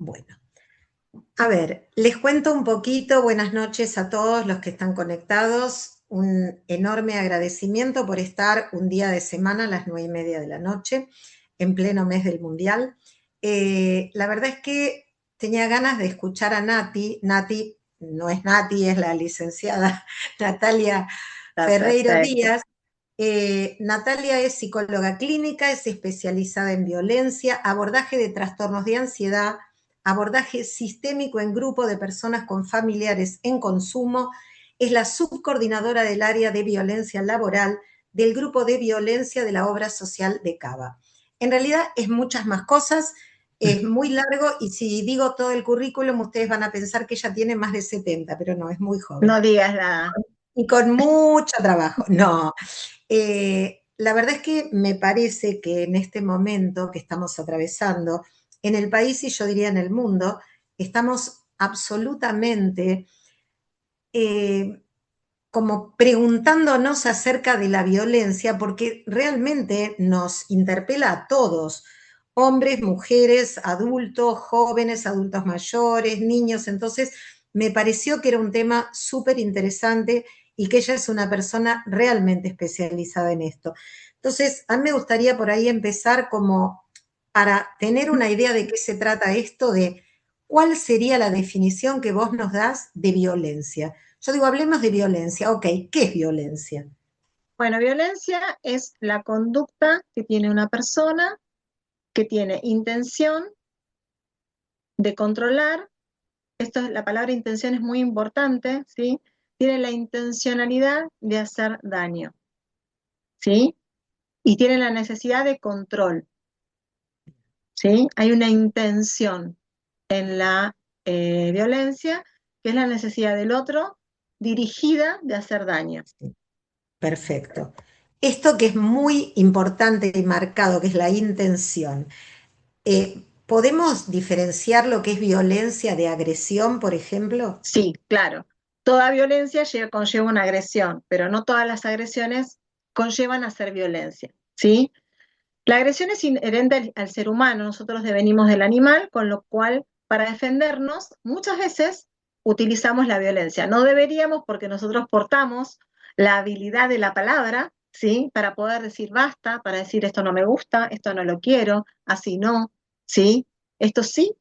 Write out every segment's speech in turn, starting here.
Bueno, a ver, les cuento un poquito, buenas noches a todos los que están conectados, un enorme agradecimiento por estar un día de semana a las 9:30 de la noche, en pleno mes del Mundial. La verdad es que tenía ganas de escuchar a Nati no es Nati, es la licenciada Natalia Está Ferreiro perfecto. Díaz. Natalia es psicóloga clínica, es especializada en violencia, abordaje de trastornos de ansiedad, abordaje sistémico en grupo de personas con familiares en consumo, es la subcoordinadora del área de violencia laboral del grupo de violencia de la obra social de Cava. En realidad es muchas más cosas, es muy largo y si digo todo el currículum ustedes van a pensar que ella tiene más de 70, pero no, es muy joven. No digas nada. Y con mucho trabajo. No, la verdad es que me parece que en este momento que estamos atravesando, en el país y yo diría en el mundo, estamos absolutamente eh, como preguntándonos acerca de la violencia, porque realmente nos interpela a todos, hombres, mujeres, adultos, jóvenes, adultos mayores, niños. Entonces, me pareció que era un tema súper interesante y que ella es una persona realmente especializada en esto. Entonces, a mí me gustaría por ahí empezar como para tener una idea de qué se trata esto, de cuál sería la definición que vos nos das de violencia. Yo digo, hablemos de violencia. Ok, ¿qué es violencia? Bueno, violencia es la conducta que tiene una persona que tiene intención de controlar. Esto es, la palabra intención es muy importante, ¿sí? Tiene la intencionalidad de hacer daño, ¿sí? Y tiene la necesidad de control, ¿sí? Hay una intención en la violencia, que es la necesidad del otro dirigida de hacer daño. Sí, perfecto. Esto que es muy importante y marcado, que es la intención, ¿podemos diferenciar lo que es violencia de agresión, por ejemplo? Sí, claro. Toda violencia conlleva una agresión, pero no todas las agresiones conllevan a ser violencia, ¿sí? La agresión es inherente al ser humano, nosotros devenimos del animal, con lo cual para defendernos muchas veces utilizamos la violencia. No deberíamos porque nosotros portamos la habilidad de la palabra, ¿sí? Para poder decir basta, para decir esto no me gusta, esto no lo quiero, así no, ¿sí? Esto sí,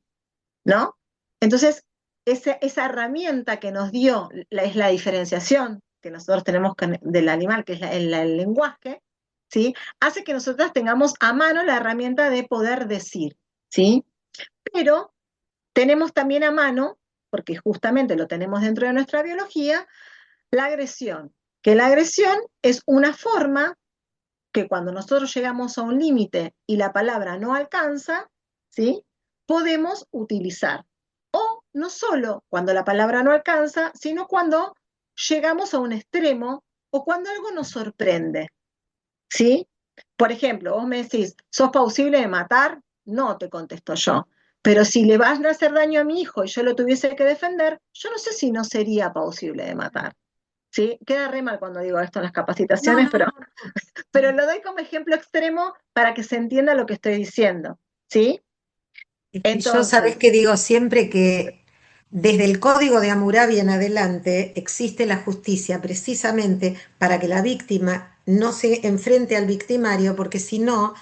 ¿no? Entonces, esa herramienta que nos dio es la diferenciación que nosotros tenemos del animal, que es el lenguaje, ¿sí? Hace que nosotros tengamos a mano la herramienta de poder decir, ¿sí? Pero tenemos también a mano, porque justamente lo tenemos dentro de nuestra biología, la agresión, que la agresión es una forma que cuando nosotros llegamos a un límite y la palabra no alcanza, ¿sí? Podemos utilizar. O no solo cuando la palabra no alcanza, sino cuando llegamos a un extremo o cuando algo nos sorprende, ¿sí? Por ejemplo, vos me decís, ¿sos plausible de matar? No, te contesto yo. Pero si le vas a hacer daño a mi hijo y yo lo tuviese que defender, yo no sé si no sería plausible de matar. ¿Sí? Queda re mal cuando digo esto en las No, capacitaciones, no, no. pero lo doy como ejemplo extremo para que se entienda lo que estoy diciendo, ¿sí? Es que yo sabés Entonces, que digo siempre que desde el Código de Hammurabi en adelante existe la justicia precisamente para que la víctima no se enfrente al victimario, porque si no,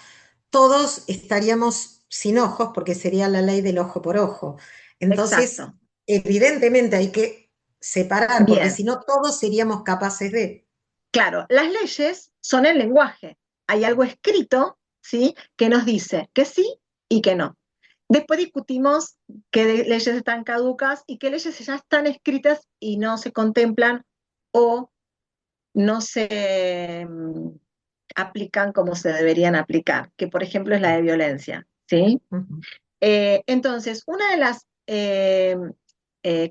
todos estaríamos sin ojos, porque sería la ley del ojo por ojo. Entonces, exacto. evidentemente hay que separar, porque Bien, si no, todos seríamos capaces de... claro, las leyes son el lenguaje. Hay algo escrito, ¿sí? Que nos dice que sí y que no. Después discutimos qué leyes están caducas y qué leyes ya están escritas y no se contemplan o no se aplican como se deberían aplicar, que por ejemplo es la de violencia, ¿sí? Ujú. Entonces, una de las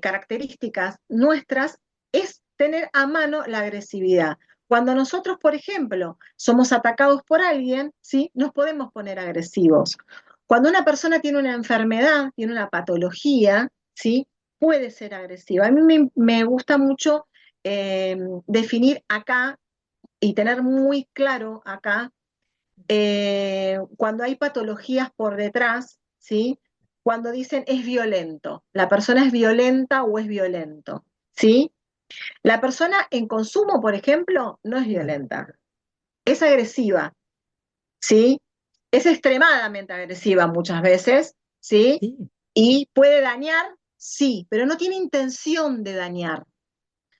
características nuestras es tener a mano la agresividad. Cuando nosotros, por ejemplo, somos atacados por alguien, ¿sí? Nos podemos poner agresivos. Cuando una persona tiene una enfermedad, tiene una patología, ¿sí? Puede ser agresiva. A mí me gusta mucho eh, definir acá y tener muy claro acá cuando hay patologías por detrás, ¿sí? cuando dicen es violento. La persona es violenta o es violento, ¿sí? La persona en consumo, por ejemplo, no es Claro. violenta, es agresiva, ¿sí? Es extremadamente agresiva muchas veces, ¿sí? Sí. Y puede dañar, sí, pero no tiene intención de dañar,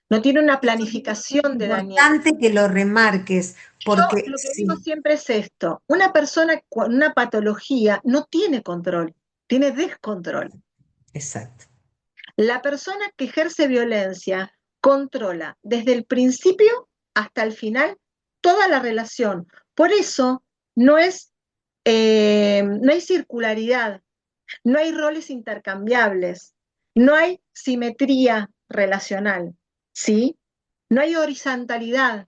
no tiene una Esto es planificación de dañar. importante que lo remarques, Yo porque lo que digo sí, siempre es esto, una persona con una patología no tiene control, tiene descontrol. exacto, La persona que ejerce violencia controla desde el principio hasta el final toda la relación. Por eso no no hay circularidad, no hay roles intercambiables, no hay simetría relacional, ¿sí? No hay horizontalidad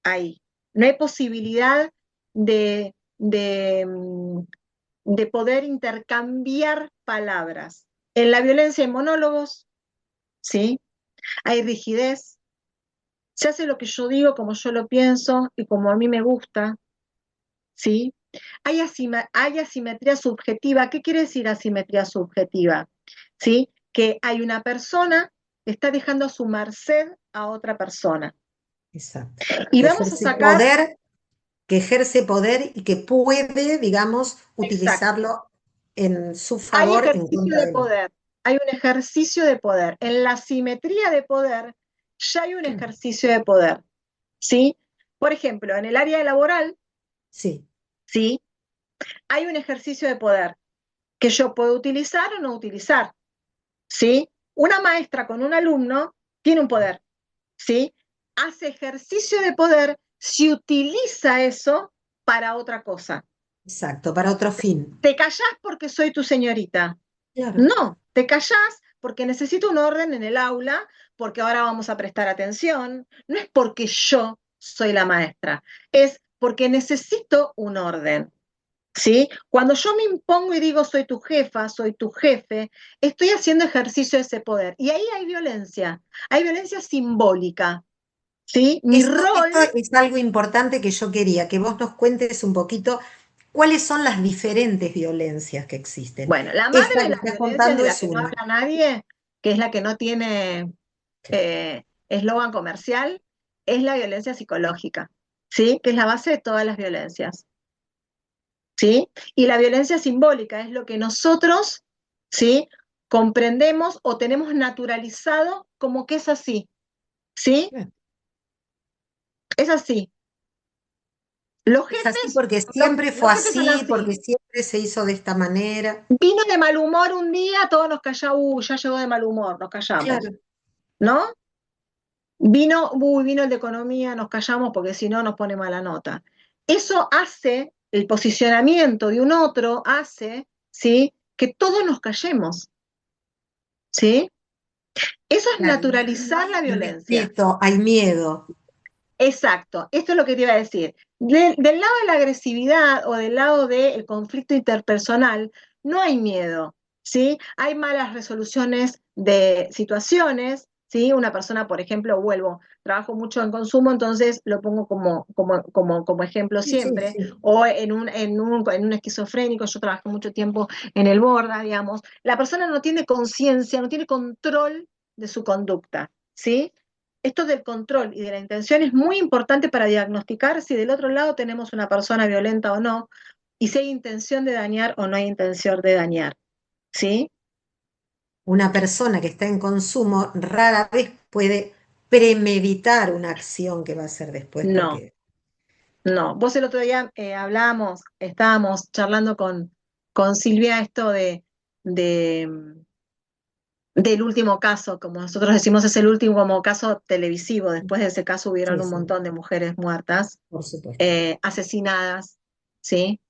ahí, no hay posibilidad de, de, mm, de poder intercambiar palabras. En la violencia hay monólogos, ¿sí? Hay rigidez, se hace lo que yo digo, como yo lo pienso y como a mí me gusta, ¿sí? Hay asimetría subjetiva. ¿Qué quiere decir asimetría subjetiva? ¿Sí? Que hay una persona que está dejando a su merced a otra persona. exacto. Y Que vamos a ejerce sacar, poder, que ejerce poder y que puede, digamos, exacto, utilizarlo en su hay favor en ejercicio contra de del otro. poder, hay un ejercicio de poder. En la simetría de poder ya hay un Claro. ejercicio de poder, ¿sí? Por ejemplo, en el área laboral, Sí, ¿sí? Hay un ejercicio de poder que yo puedo utilizar o no utilizar, ¿sí? Una maestra con un alumno tiene un poder, ¿sí? Hace ejercicio de poder si utiliza eso para otra cosa. exacto, para otro fin. ¿Te callás porque soy tu señorita? Claro. No, te callás porque necesito un orden en el aula, porque ahora vamos a prestar atención. No es porque yo soy la maestra, es porque necesito un orden. ¿Sí? Cuando yo me impongo y digo soy tu jefa, soy tu jefe, estoy haciendo ejercicio de ese poder. Y ahí hay violencia simbólica, ¿sí? Mi Esto rol, es algo importante que yo quería, que vos nos cuentes un poquito cuáles son las diferentes violencias que existen. bueno, la madre Esta de que las estás violencias de contando la es que no una. habla nadie, que es la que no tiene eslogan comercial, es la violencia psicológica, ¿sí? Que es la base de todas las violencias, ¿sí? Y la violencia simbólica es lo que nosotros, ¿sí? Comprendemos o tenemos naturalizado como que es así, ¿sí? Claro. Es así. Los Es así jefes, porque los, siempre fue los jefes son así, así. porque siempre se hizo de esta manera. Vino de mal humor un día, todos nos callamos, ya llegó de mal humor, nos callamos, Claro, ¿no? Vino el de economía, nos callamos porque si no nos pone mala nota. Eso hace, el posicionamiento de un otro hace, ¿sí? Que todos nos callemos, ¿sí? Eso es claro. naturalizar la violencia. Respeto al miedo. Exacto, esto es lo que te iba a decir. Del lado de la agresividad o del lado del conflicto interpersonal, no hay miedo, ¿sí? Hay malas resoluciones de situaciones, ¿sí? Una persona, por ejemplo, trabajo mucho en consumo, entonces lo pongo como ejemplo Sí, sí, siempre, sí. o en un esquizofrénico, yo trabajé mucho tiempo en el Borda, digamos, la persona no tiene conciencia, no tiene control de su conducta, ¿sí? Esto del control y de la intención es muy importante para diagnosticar si del otro lado tenemos una persona violenta o no, y si hay intención de dañar o no hay intención de dañar, ¿sí? Una persona que está en consumo rara vez puede premeditar una acción que va a hacer después No, porque... no. Vos el otro día estábamos charlando con Silvia esto de, del último caso, como nosotros decimos, es el último como caso televisivo. Después de ese caso hubieron Sí, un sí, montón de mujeres muertas, por supuesto. asesinadas, ¿sí?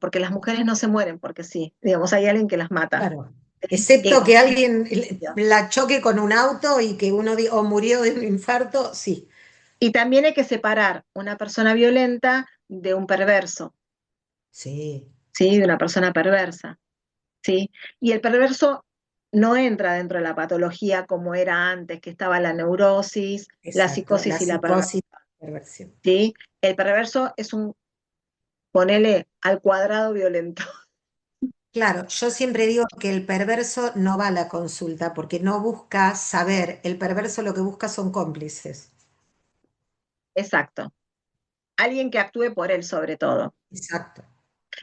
Porque las mujeres no se mueren porque sí, digamos, hay alguien que las mata. Claro. Excepto Eh, que alguien la choque con un auto y que uno diga, o murió de un infarto, sí. y también hay que separar una persona violenta de un perverso, Sí, ¿sí? De una persona perversa, ¿sí? Y el perverso no entra dentro de la patología como era antes, que estaba la neurosis, la exacto. La psicosis y la perversión, psicosis, la perversión. ¿sí? El perverso es ponele al cuadrado violento. Claro, yo siempre digo que el perverso no va a la consulta porque no busca saber, el perverso lo que busca son cómplices. Exacto. Alguien que actúe por él sobre todo. Exacto.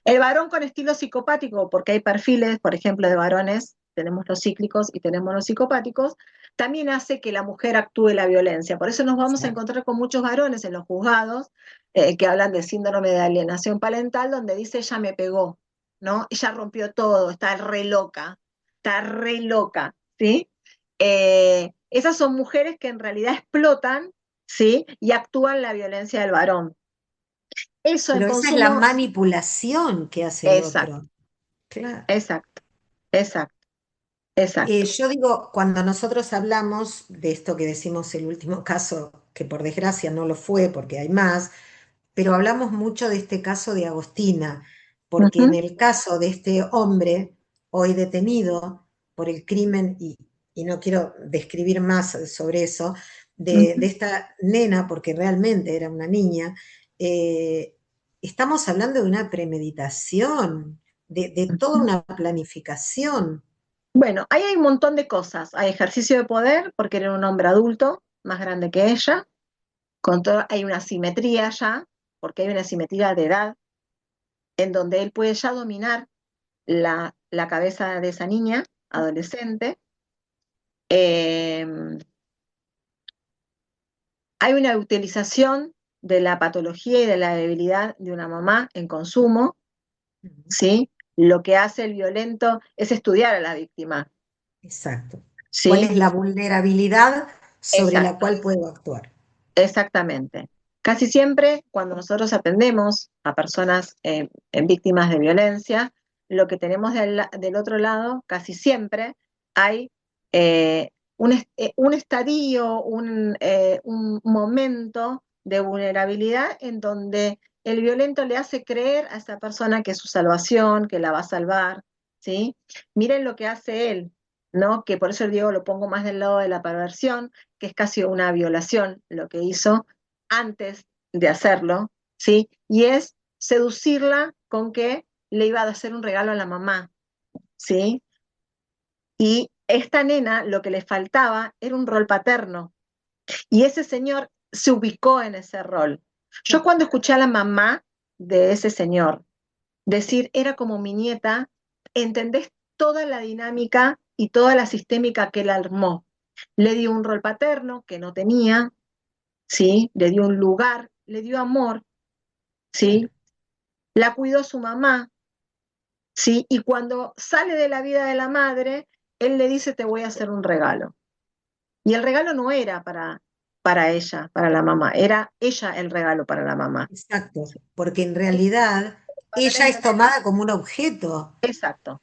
El varón con estilo psicopático, porque hay perfiles, por ejemplo, de varones, tenemos los cíclicos y tenemos los psicopáticos, también hace que la mujer actúe la violencia. Por eso nos vamos a Exacto. encontrar con muchos varones en los juzgados que hablan de síndrome de alienación parental, donde dice ella me pegó, ¿no? Ella rompió todo, está re loca, ¿sí? Esas son mujeres que en realidad explotan, ¿sí? Y actúan la violencia del varón. Eso en Pero esa es la consumo, manipulación que hace el exacto, otro. Claro. exacto. Exacto, exacto. Yo digo, cuando nosotros hablamos de esto que decimos el último caso, que por desgracia no lo fue porque hay más, pero hablamos mucho de este caso de Agostina, porque en Ujú, el caso de este hombre, hoy detenido por el crimen, y no quiero describir más sobre eso, de ujú. esta nena, porque realmente era una niña, eh, estamos hablando de una premeditación, de toda una planificación. Bueno, ahí hay un montón de cosas. Hay ejercicio de poder, porque era un hombre adulto, más grande que ella. Hay una simetría ya, porque hay una simetría de edad, en donde él puede ya dominar la cabeza de esa niña, adolescente. Eh, Hay una utilización de la patología y de la debilidad de una mamá en consumo, ¿sí? Lo que hace el violento es estudiar a la víctima, Exacto. ¿Cuál ¿sí? es la vulnerabilidad sobre la Exacto. cual puedo actuar? Exactamente. Casi siempre cuando nosotros atendemos a personas en víctimas de violencia, lo que tenemos del otro lado, casi siempre hay un estadio, un momento de vulnerabilidad en donde el violento le hace creer a esa persona que es su salvación, que la va a salvar, ¿sí? Miren lo que hace él, ¿no? Que por eso digo, lo pongo más del lado de la perversión, que es casi una violación lo que hizo antes de hacerlo, ¿sí? Y es seducirla con que le iba a hacer un regalo a la mamá, ¿sí? Y esta nena lo que le faltaba era un rol paterno. Y ese señor se ubicó en ese rol. Yo cuando escuché a la mamá de ese señor decir, era como mi nieta, entendés toda la dinámica y toda la sistémica que él armó. Le dio un rol paterno que no tenía, ¿sí? Le dio un lugar, le dio amor, ¿sí? Claro. La cuidó su mamá, ¿sí? Y cuando sale de la vida de la madre, él le dice, te voy a hacer un regalo. Y el regalo no era para ella, para la mamá, era ella el regalo para la mamá. Exacto, porque en realidad Para ella es entender. tomada como un objeto. Exacto,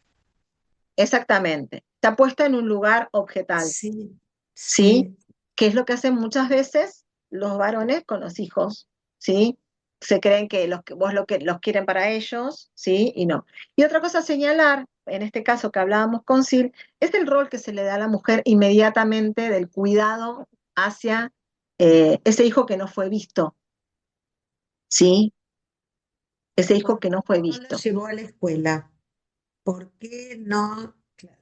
exactamente. Está puesta en un lugar objetal, Sí, ¿sí? sí. Que es lo que hacen muchas veces los varones con los hijos, ¿sí? Se creen que vos lo que los quieren para ellos, ¿sí? Y no. Y otra cosa a señalar, en este caso que hablábamos con Sil, es el rol que se le da a la mujer inmediatamente del cuidado hacia ese hijo que no fue visto, ¿sí? Ese hijo ¿Por que qué no fue no lo visto. llevó a la escuela? ¿Por qué no? Claro,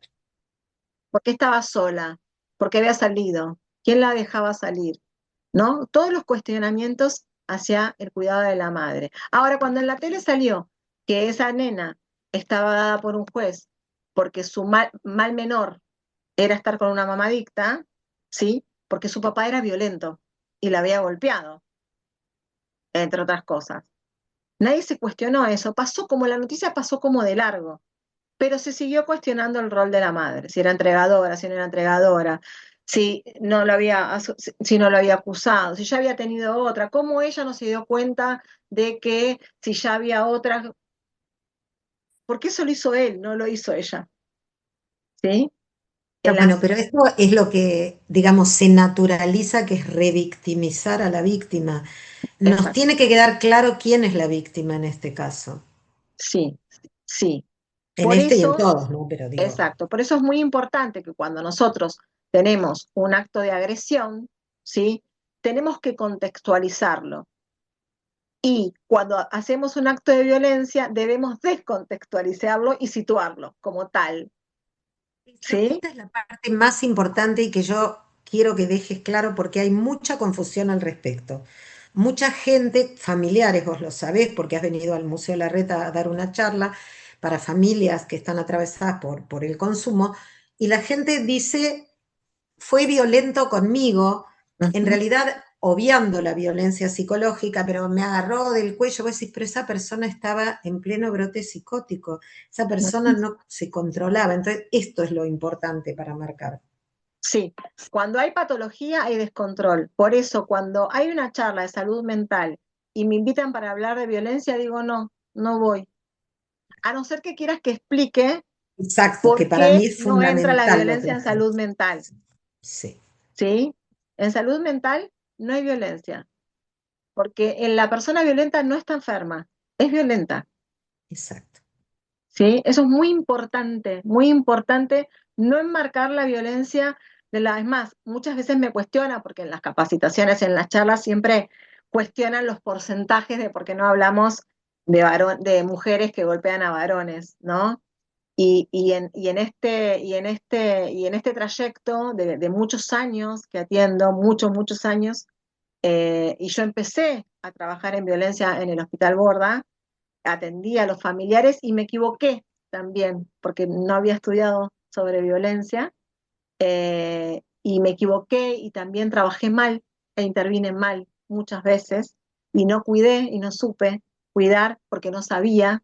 ¿Por qué estaba sola? ¿Por qué había salido? ¿Quién la dejaba salir? ¿No? Todos los cuestionamientos hacia el cuidado de la madre. Ahora, cuando en la tele salió que esa nena estaba dada por un juez porque su mal menor era estar con una mamadicta, ¿sí? Porque su papá era violento y la había golpeado, entre otras cosas. Nadie se cuestionó eso, pasó como la noticia pasó como de largo, pero se siguió cuestionando el rol de la madre, si era entregadora, si no era entregadora, si no lo había acusado, si ya había tenido otra, cómo ella no se dio cuenta de que si ya había otra, porque eso lo hizo él, no lo hizo ella, ¿sí? En bueno, las, pero esto es lo que, digamos, se naturaliza, que es revictimizar a la víctima. Nos exacto, tiene que quedar claro quién es la víctima en este caso. sí, sí. En Por este y en eso, todos, ¿no? Pero digo, exacto, por eso es muy importante que cuando nosotros tenemos un acto de agresión, ¿sí? Tenemos que contextualizarlo. Y cuando hacemos un acto de violencia, debemos descontextualizarlo y situarlo como tal, ¿sí? Esta es la parte más importante y que yo quiero que dejes claro porque hay mucha confusión al respecto. Mucha gente, familiares, vos lo sabés porque has venido al Museo Larreta a dar una charla para familias que están atravesadas por el consumo, y la gente dice, fue violento conmigo, en Ujú. realidad obviando la violencia psicológica, pero me agarró del cuello, vos decís, pero esa persona estaba en pleno brote psicótico, esa persona no se controlaba, entonces esto es lo importante para marcar. Sí, cuando hay patología hay descontrol. Por eso, cuando hay una charla de salud mental y me invitan para hablar de violencia, digo, no, no voy. A no ser que quieras que explique Exacto, que por para mí qué es no entra la fundamental lo que violencia en dijiste. salud mental, Sí, ¿sí? En salud mental no hay violencia, porque en la persona violenta no está enferma, es violenta, exacto. ¿sí? Eso es muy importante no enmarcar la violencia de la... Es más, muchas veces me cuestiona, porque en las capacitaciones, en las charlas, siempre cuestionan los porcentajes de por qué no hablamos de mujeres que golpean a varones, ¿no? Y en este trayecto de muchos años que atiendo, muchos años, y yo empecé a trabajar en violencia en el Hospital Borda, atendí a los familiares y me equivoqué también, porque no había estudiado sobre violencia, y me equivoqué y también trabajé mal e intervine mal muchas veces, y no cuidé y no supe cuidar porque no sabía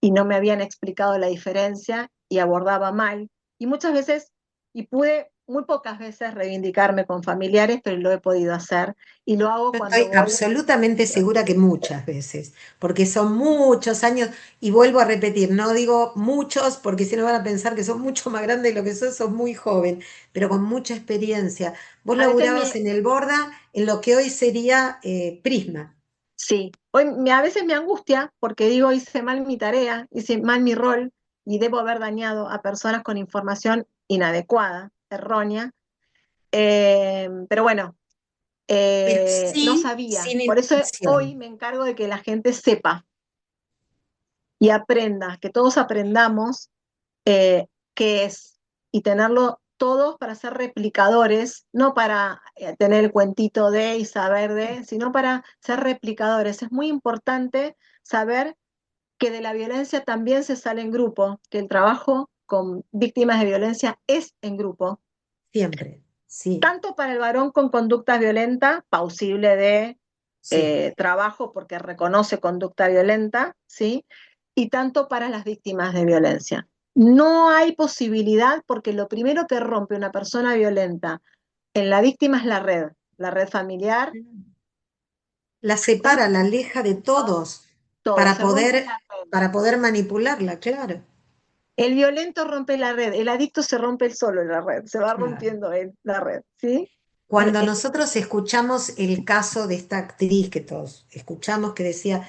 y no me habían explicado la diferencia y abordaba mal. Y muchas veces, y pude muy pocas veces reivindicarme con familiares, pero lo he podido hacer y lo hago Yo cuando estoy voy. absolutamente segura que muchas veces, porque son muchos años, y vuelvo a repetir, no digo muchos, porque si no van a pensar que son mucho más grandes de lo que sos muy joven, pero con mucha experiencia. Vos A veces laburabas en el Borda, en lo que hoy sería Prisma. sí, a veces me angustia porque digo, hice mal mi tarea, hice mal mi rol y debo haber dañado a personas con información inadecuada, errónea. Pero bueno, Pero no sí, sabía. sin Por eso hoy intención. me encargo de que la gente sepa y aprenda, que todos aprendamos qué es y tenerlo todos para ser replicadores, no para tener el cuentito de y saber de, sino para ser replicadores. Es muy importante saber que de la violencia también se sale en grupo, que el trabajo con víctimas de violencia es en grupo, Siempre, sí, tanto para el varón con conducta violenta, pausible de sí. trabajo porque reconoce conducta violenta, ¿sí? Y tanto para las víctimas de violencia. No hay posibilidad porque lo primero que rompe una persona violenta en la víctima es la red familiar, La ¿sí? separa, la aleja de todos Todo, para se rompe poder, la red. para poder manipularla, claro. El violento rompe la red, el adicto se rompe él solo en la red, se va Claro. rompiendo él la red, ¿sí? Cuando nosotros escuchamos el caso de esta actriz que todos escuchamos que decía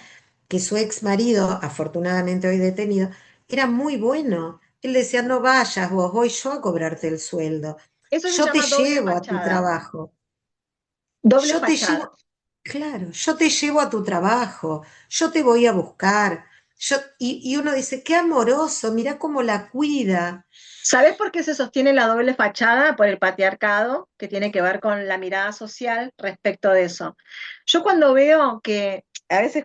que su ex marido, afortunadamente hoy detenido, era muy bueno. Él decía, no vayas vos, voy yo a cobrarte el sueldo. Eso se Yo te llama doble llevo a tu fachada, trabajo. doble Yo te fachada. llevo, claro, yo te llevo a tu trabajo. Yo te voy a buscar. Y uno dice, qué amoroso, mirá cómo la cuida. ¿Sabes por qué se sostiene la doble fachada? Por el patriarcado, que tiene que ver con la mirada social respecto de eso. Yo cuando veo que, a veces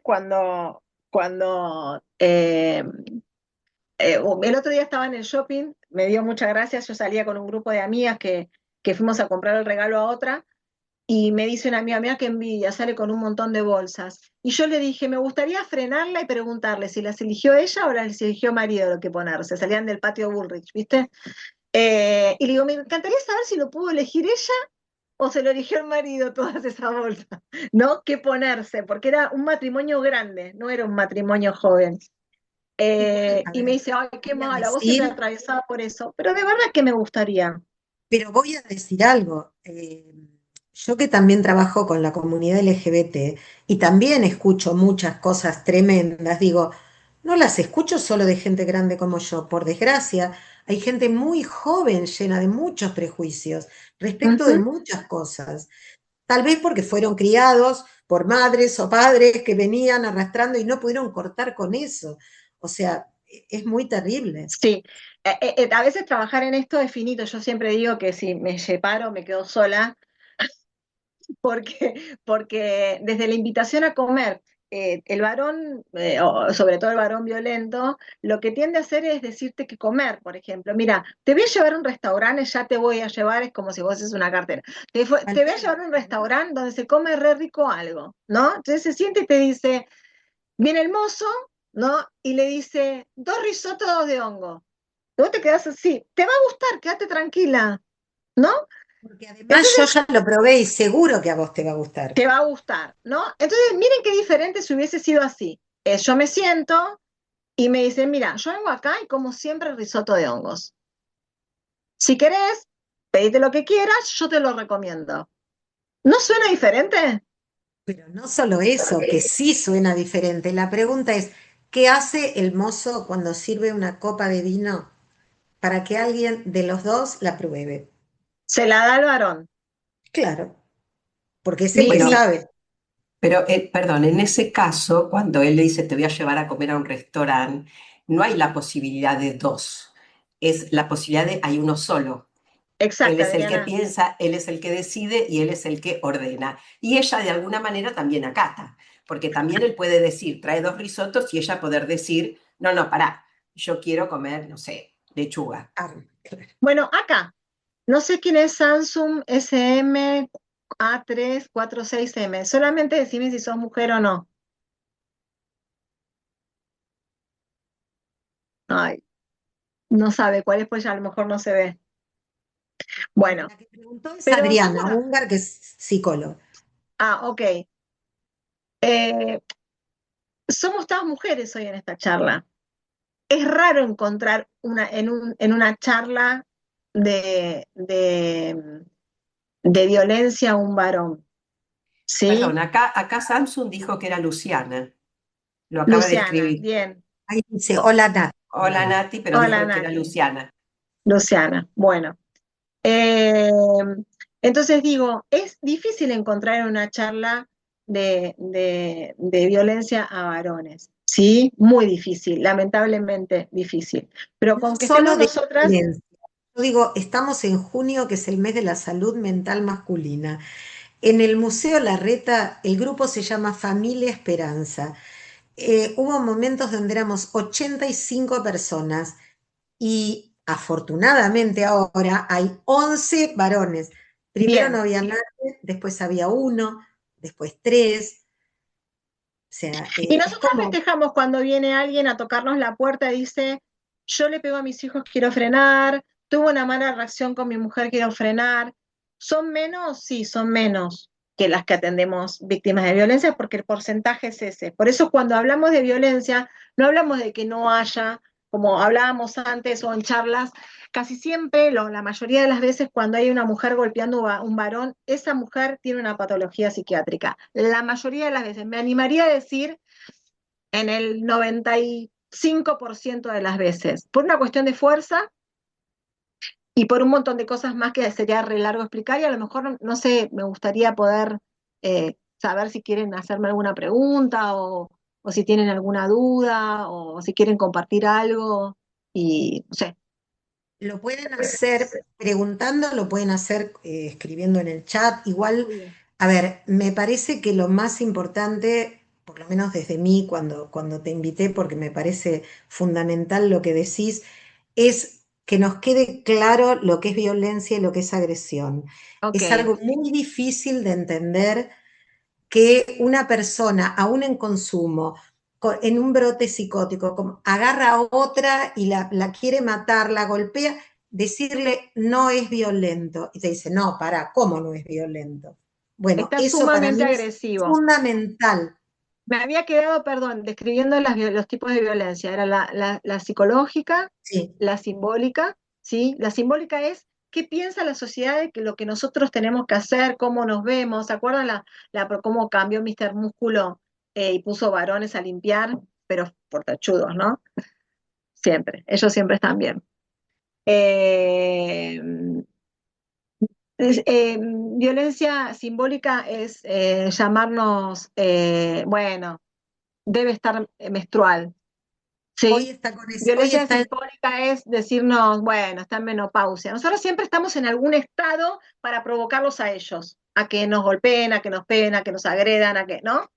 el otro día estaba en el shopping, me dio mucha gracia, yo salía con un grupo de amigas que fuimos a comprar el regalo a otra, y me dice una amiga mía que envidia, sale con un montón de bolsas. Y yo le dije, me gustaría frenarla y preguntarle si las eligió ella o las eligió marido lo que ponerse. Salían del patio Bullrich, ¿viste? Y le digo, me encantaría saber si lo pudo elegir ella o se lo eligió el marido todas esas bolsas, ¿no? ¿Qué ponerse? Porque era un matrimonio grande, no era un matrimonio joven. Igual, a Y me ver, dice, ay, qué voy a mala, vos siempre decir, atravesada por eso. Pero de verdad que me gustaría. pero voy a decir algo. Yo que también trabajo con la comunidad LGBT y también escucho muchas cosas tremendas, digo, no las escucho solo de gente grande como yo, por desgracia, hay gente muy joven llena de muchos prejuicios respecto de Ujú. muchas cosas. tal vez porque fueron criados por madres o padres que venían arrastrando y no pudieron cortar con eso. O sea, es muy terrible. Sí, a veces trabajar en esto es finito. Yo siempre digo que si me separo, me quedo sola, porque desde la invitación a comer, el varón, o sobre todo el varón violento, lo que tiende a hacer es decirte que comer, por ejemplo. Mira, te voy a llevar a un restaurante, ya te voy a llevar, es como si vos es una cartera. Te voy a llevar a un restaurante donde se come re rico algo, ¿no? Entonces se siente y te dice, viene el mozo, ¿no? Y le dice, dos risotos de hongo. Y vos te quedás así, te va a gustar, quédate tranquila, ¿no? Porque además yo Entonces ya lo probé y seguro que a vos te va a gustar. te va a gustar, ¿no? Entonces miren qué diferente si hubiese sido así. Yo me siento y me dicen, mira, yo vengo acá y como siempre risotto de hongos. Si querés, pedite lo que quieras, yo te lo recomiendo. ¿No suena diferente? Pero no solo eso, que sí suena diferente. La pregunta es, ¿qué hace el mozo cuando sirve una copa de vino para que alguien de los dos la pruebe? Se la da al varón. Claro, porque es el Mi, que mi, Bueno, sabe. pero perdón, en ese caso, cuando él le dice te voy a llevar a comer a un restaurante, no hay la posibilidad de dos, es la posibilidad de hay uno solo. Él exacto, es el que Adriana. piensa, él es el que decide y él es el que ordena. Y ella de alguna manera también acata, porque también él puede decir, trae dos risotos y ella poder decir, no, no, pará, yo quiero comer, no sé, lechuga. Ah, claro. Bueno, acá, no sé quién es Samsung SM A346M. Solamente decime si sos mujer o no. Ay, no sabe cuál es, pues ya a lo mejor no se ve. Bueno, La que preguntó es pero Adriana Ungar, que es psicóloga. ok. Eh, somos todas mujeres hoy en esta charla. Es raro encontrar en una charla de violencia un varón, ¿sí? Perdón, acá Samsung dijo que era Luciana, lo acaba de Luciana, escribir. bien. Ahí dice, hola Nat. Hola Nati, pero Hola, dijo que era Nati. Luciana. Luciana, bueno. Eh, entonces digo, es difícil encontrar en una charla de violencia a varones, ¿sí? Muy difícil, lamentablemente difícil. Pero No con que estemos solo de nosotras, violencia. Yo digo, estamos en junio, que es el mes de la salud mental masculina. En el Museo Larreta, el grupo se llama Familia Esperanza. Hubo momentos donde éramos 85 personas y afortunadamente ahora hay 11 varones. Primero no bien. había nadie, después había uno, después tres. O sea, Y es nosotras como, festejamos cuando viene alguien a tocarnos la puerta y dice, yo le pego a mis hijos, quiero frenar, tuve una mala reacción con mi mujer, quiero frenar. ¿Son menos? Sí, son menos que las que atendemos víctimas de violencia porque el porcentaje es ese. Por eso cuando hablamos de violencia, no hablamos de que no haya, como hablábamos antes o en charlas, casi siempre, la mayoría de las veces cuando hay una mujer golpeando a un varón, esa mujer tiene una patología psiquiátrica. La mayoría de las veces. Me animaría a decir en el 95% de las veces, por una cuestión de fuerza y por un montón de cosas más que sería re largo explicar y a lo mejor, no sé, me gustaría poder saber si quieren hacerme alguna pregunta o si tienen alguna duda o si quieren compartir algo y no sé. lo pueden hacer preguntando, lo pueden hacer escribiendo en el chat. Igual, a ver, me parece que lo más importante, por lo menos desde mí, cuando te invité, porque me parece fundamental lo que decís, es que nos quede claro lo que es violencia y lo que es agresión. Ok, Es algo muy difícil de entender que una persona, aún en consumo, en un brote psicótico, como agarra a otra y la quiere matar, la golpea, decirle no es violento. Y te dice, no, para, ¿cómo no es violento? Bueno, está eso para sumamente mí es agresivo. fundamental. Me había quedado, perdón, describiendo los tipos de violencia. Era la psicológica, Sí, la simbólica, ¿sí? La simbólica es qué piensa la sociedad de que lo que nosotros tenemos que hacer, cómo nos vemos. ¿Se acuerdan cómo cambió Mr. Músculo y puso varones a limpiar? Pero portachudos, ¿no? Siempre, ellos siempre están bien. Eh, Violencia simbólica es llamarnos, bueno, debe estar menstrual, Hoy ¿sí? está con eso, hoy Violencia está, simbólica es decirnos, bueno, está en menopausia. Nosotros siempre estamos en algún estado para provocarlos a ellos, a que nos golpeen, a que nos peguen, a que nos agredan, a que, ¿no?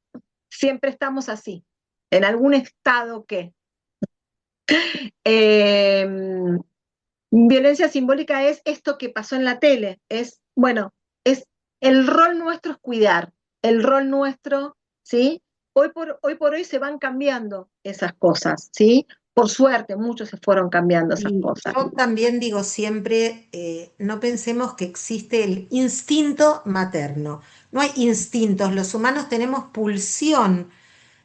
Siempre estamos así, en algún estado que. Eh, Violencia simbólica es esto que pasó en la tele, es, bueno, es el rol nuestro es cuidar, el rol nuestro, ¿sí? Hoy por hoy se van cambiando esas cosas, ¿sí? Por suerte, muchos se fueron cambiando esas y cosas. yo también digo siempre, no pensemos que existe el instinto materno. No hay instintos, los humanos tenemos pulsión.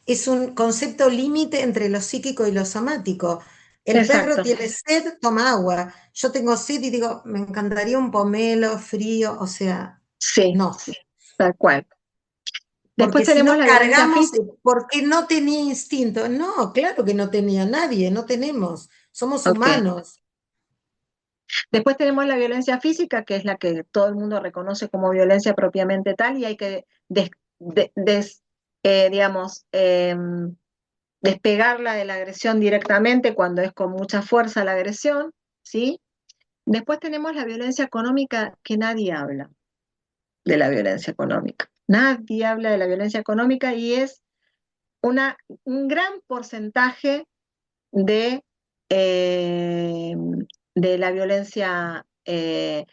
Es un concepto límite entre lo psíquico y lo somático. El perro Exacto, tiene sed, toma agua. Yo tengo sed y digo, me encantaría un pomelo frío, o sea, sí, no. tal cual. Después Porque si tenemos no la violencia cargamos, física. porque no tenía instinto. No, claro que no tenía nadie, no tenemos. Somos Ok. humanos. Después tenemos la violencia física, que es la que todo el mundo reconoce como violencia propiamente tal, y hay que, digamos, despegarla de la agresión directamente cuando es con mucha fuerza la agresión, ¿sí? Después tenemos la violencia económica, que nadie habla de la violencia económica. Nadie habla de la violencia económica y es un gran porcentaje de, eh, de la violencia que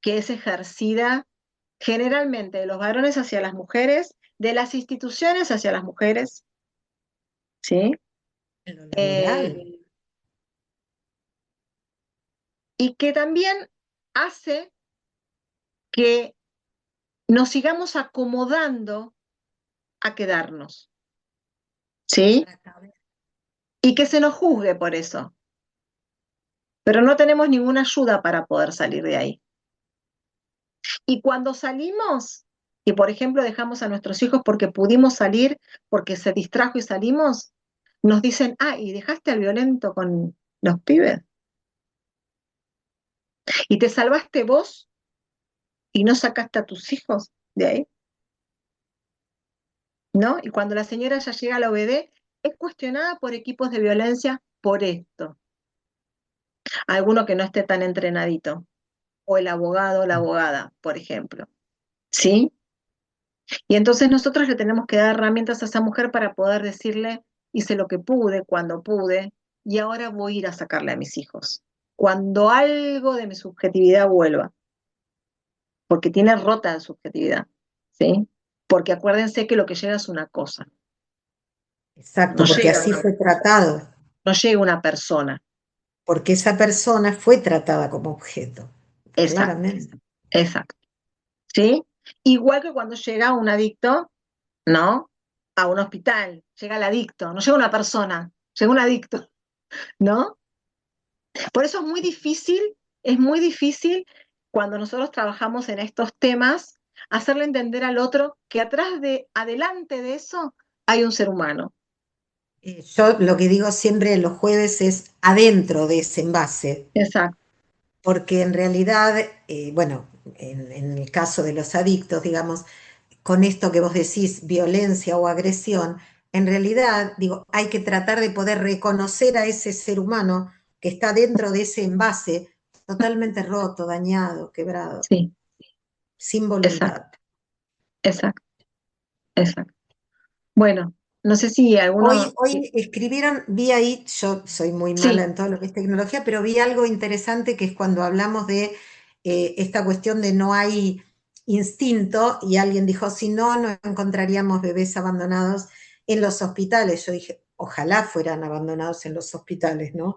es ejercida generalmente de los varones hacia las mujeres, de las instituciones hacia las mujeres, ¿sí? En lo laboral. Eh, y que también hace que nos sigamos acomodando a quedarnos, ¿sí? Para caber. Y que se nos juzgue por eso, pero no tenemos ninguna ayuda para poder salir de ahí. Y cuando salimos, y por ejemplo dejamos a nuestros hijos porque pudimos salir, porque se distrajo y salimos, nos dicen, ah, ¿y dejaste al violento con los pibes? ¿Y te salvaste vos y no sacaste a tus hijos de ahí? ¿No? Y cuando la señora ya llega a la OBD, es cuestionada por equipos de violencia por esto. Alguno que no esté tan entrenadito, o el abogado o la abogada, por ejemplo. ¿Sí? Y entonces nosotros le tenemos que dar herramientas a esa mujer para poder decirle, hice lo que pude, cuando pude, y ahora voy a ir a sacarle a mis hijos. Cuando algo de mi subjetividad vuelva, porque tiene rota la subjetividad, ¿sí? Porque acuérdense que lo que llega es una cosa, no Exacto, porque llega así fue tratado. no llega una persona. Porque esa persona fue tratada como objeto, Exacto, claramente. exacto. ¿Sí? Igual que cuando llega un adicto, ¿no? A un hospital, llega el adicto, no llega una persona, llega un adicto, ¿no? Por eso es muy difícil cuando nosotros trabajamos en estos temas, hacerle entender al otro que adelante de eso, hay un ser humano. Yo lo que digo siempre los jueves es adentro de ese envase, Exacto, porque en realidad, bueno, en el caso de los adictos, digamos, con esto que vos decís, violencia o agresión, en realidad, digo, hay que tratar de poder reconocer a ese ser humano que está dentro de ese envase totalmente roto, dañado, quebrado, sí, sin voluntad. exacto, exacto, exacto. Bueno, no sé si Hoy, alguno... hoy escribieron, vi ahí, yo soy muy mala Sí, en todo lo que es tecnología, pero vi algo interesante que es cuando hablamos de esta cuestión de no hay instinto y alguien dijo, si no, no encontraríamos bebés abandonados en los hospitales. Yo dije, ojalá fueran abandonados en los hospitales, ¿no?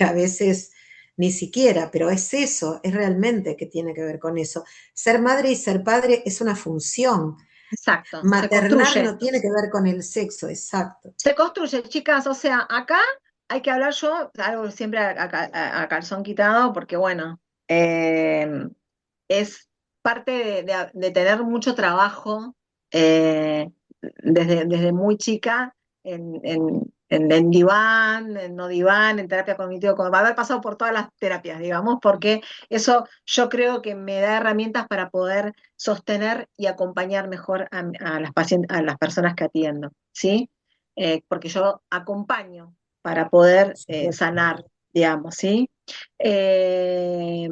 A veces ni siquiera, pero es eso, es realmente que tiene que ver con eso. Ser madre y ser padre es una función. exacto, se Maternar construye. no tiene que ver con el sexo, exacto. Se construye, chicas, o sea, acá hay que hablar yo, algo siempre a calzón quitado, porque bueno, es parte de tener mucho trabajo desde muy chica en diván, en no diván, en terapia cognitivo, como haber pasado por todas las terapias, digamos, porque eso yo creo que me da herramientas para poder sostener y acompañar mejor a las pacientes, a las personas que atiendo, ¿sí? Porque yo acompaño para por poder supuesto. sanar, digamos, ¿sí? Eh,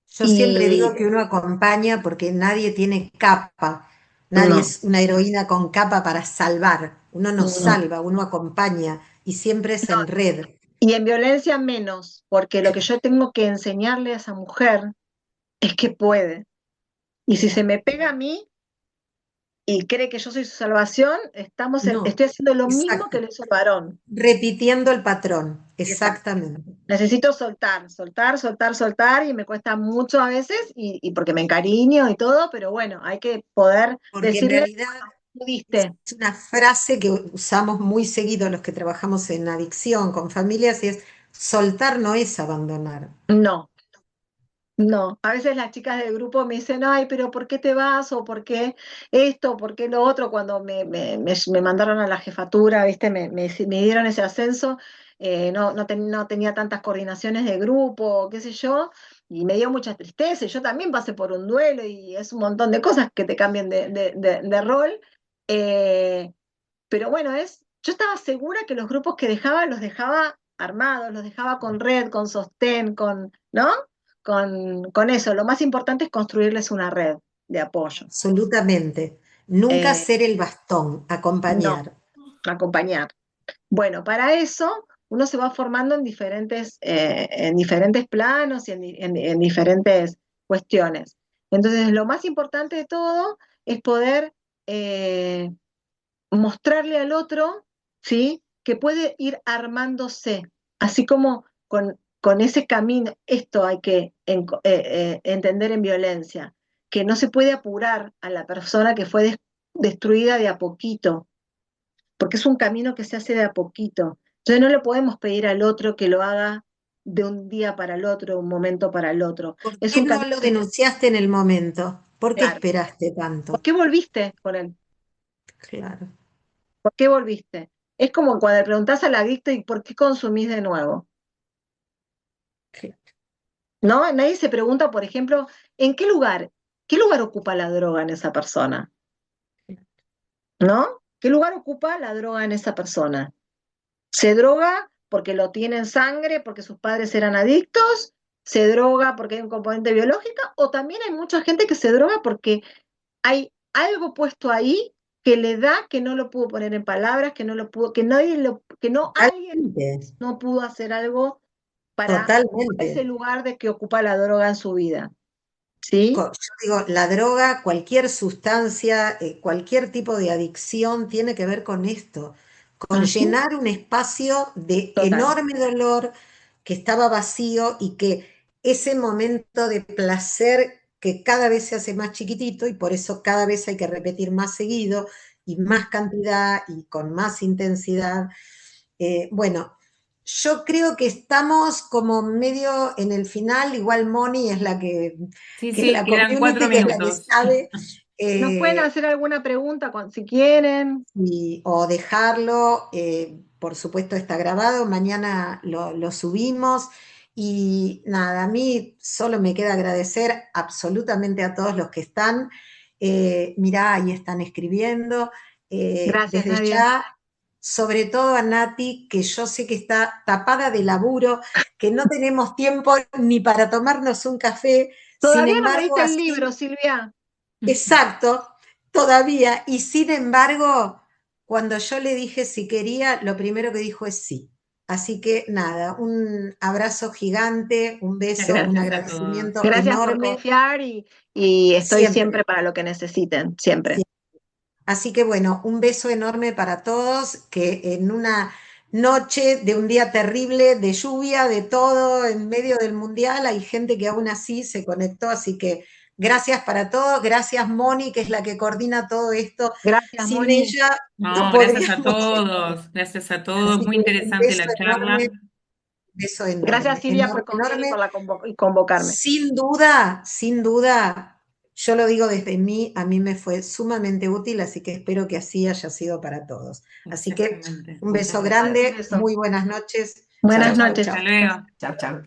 Yo siempre y digo que uno acompaña porque nadie tiene capa, nadie no, es una heroína con capa para salvar, uno no no. salva, uno acompaña y siempre es en red. Y en violencia menos, porque lo que yo tengo que enseñarle a esa mujer es que puede. Y si se Claro. me pega a mí y cree que yo soy su salvación, No, estoy haciendo lo mismo que exacto. le hizo el varón. Repitiendo el patrón, Exacto. exactamente. Necesito soltar, soltar, soltar, soltar, y me cuesta mucho a veces, y porque me encariño y todo, pero bueno, hay que poder Porque en decirle, realidad es pudiste. una frase que usamos muy seguido los que trabajamos en adicción con familias y es soltar no es abandonar. No, no. A veces las chicas del grupo me dicen, ay, pero ¿por qué te vas? ¿O por qué esto? ¿Por qué lo otro? Cuando me mandaron a la jefatura, ¿viste? Me dieron ese ascenso, no tenía tantas coordinaciones de grupo, qué sé yo, y me dio mucha tristeza. Y yo también pasé por un duelo y es un montón de cosas que te cambian de rol. Eh, pero bueno, yo estaba segura que los grupos que dejaba los dejaba armados, los dejaba con red, con sostén, ¿no? Con eso. Lo más importante es construirles una red de apoyo. Absolutamente. Nunca Eh, ser el bastón, no, acompañar. acompañar. Bueno, para eso uno se va formando en diferentes planos y en diferentes cuestiones. Entonces, lo más importante de todo es poder eh, mostrarle al otro, ¿sí? Que puede ir armándose, así como con ese camino, esto hay que entender en violencia, que no se puede apurar a la persona que fue destruida de a poquito, porque es un camino que se hace de a poquito. Entonces no le podemos pedir al otro que lo haga de un día para el otro, de un momento para el otro. ¿Por Es qué un no camino lo que, denunciaste en el momento? ¿Por qué claro, esperaste ¿por tanto? qué volviste con él? Claro. ¿Por qué volviste? Es como cuando le preguntás al adicto y por qué consumís de nuevo, ¿no? Nadie se pregunta, por ejemplo, ¿en qué lugar ocupa la droga en esa persona? ¿No? ¿Qué lugar ocupa la droga en esa persona? ¿Se droga porque lo tiene en sangre, porque sus padres eran adictos? ¿Se droga porque hay un componente biológico? ¿O también hay mucha gente que se droga porque hay algo puesto ahí que le da que no lo pudo poner en palabras, que no lo pudo, que no alguien Totalmente, no pudo hacer algo para totalmente. ese lugar de que ocupa la droga en su vida, ¿sí? Yo digo, la droga, cualquier sustancia, cualquier tipo de adicción tiene que ver con esto, con Ujú. llenar un espacio de Total. enorme dolor que estaba vacío y que ese momento de placer que cada vez se hace más chiquitito y por eso cada vez hay que repetir más seguido y más cantidad y con más intensidad. Bueno, yo creo que estamos como medio en el final, igual Moni es Sí, que es sí, la quedan community, cuatro que es la que minutos. sabe, Nos pueden eh, hacer alguna pregunta si quieren. o dejarlo, por supuesto está grabado, mañana lo subimos y nada, a mí solo me queda agradecer absolutamente a todos los que están. Mirá, ahí están escribiendo. Gracias, Desde Nadia. ya, sobre todo a Nati, que yo sé que está tapada de laburo, que no tenemos tiempo ni para tomarnos un café, sin Todavía no me embargo, diste el libro, así. Silvia. Exacto, todavía. Y sin embargo, cuando yo le dije si quería, lo primero que dijo es sí. Así que nada, un abrazo gigante, un beso, un Gracias a todos. agradecimiento Gracias por enorme. confiar y estoy siempre Siempre, para lo que necesiten, siempre. siempre. Así que bueno, un beso enorme para todos, que en una noche de un día terrible, de lluvia, de todo, en medio del mundial, hay gente que aún así se conectó, así que gracias para todos, gracias Moni, que es la que coordina todo esto. Gracias, Sin Moni. ella no No, gracias a podríamos estar. todos, gracias a todos. Así Muy que un interesante beso la enorme, charla. Gracias, enorme, Silvia, por enorme, confiar y enorme. y convocarme. Sin duda, yo lo digo desde mí, a mí me fue sumamente útil, así que espero que así haya sido para todos. Así que Exactamente. un beso Muchas gracias. grande, Eso. muy buenas noches. Buenas Chau, chau, noches. Hasta chau. luego. Chao, chao.